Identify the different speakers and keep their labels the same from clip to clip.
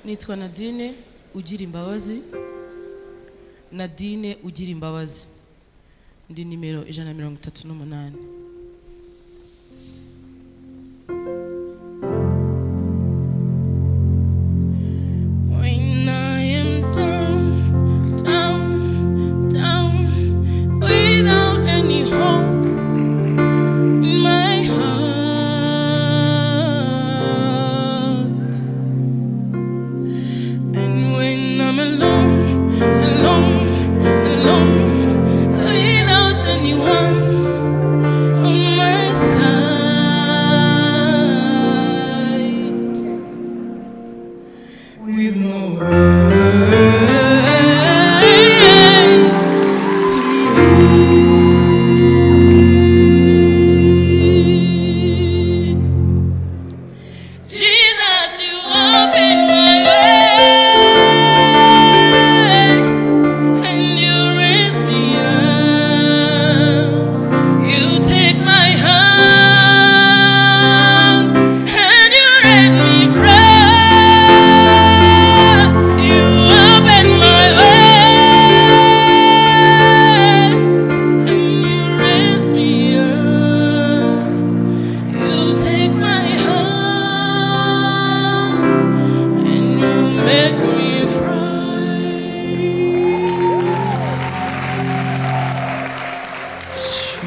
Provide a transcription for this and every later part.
Speaker 1: Nitwa Nadine UGIRIMBABAZI. Nadine UGIRIMBABAZI. Ndi nimero 138.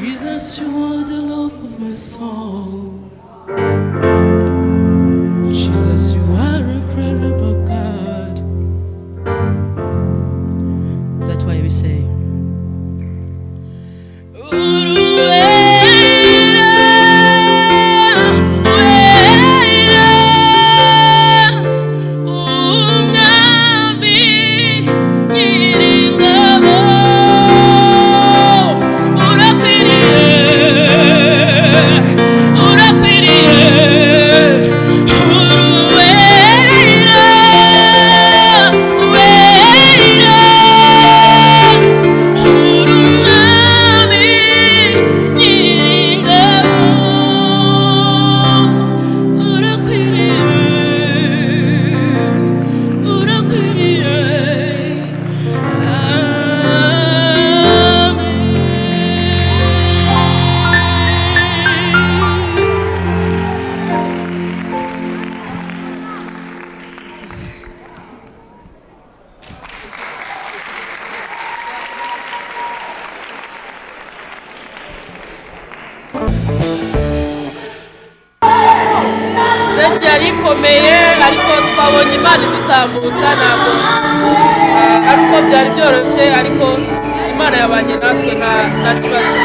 Speaker 1: Jesus, you are the love of my soul. Jesus, you are a incredible God. That's why we say,
Speaker 2: komeye ariko twabonye Imana idutambutsa ntabwo ariko byari byoroshye ariko Imana yabanye natwe nta kibazo.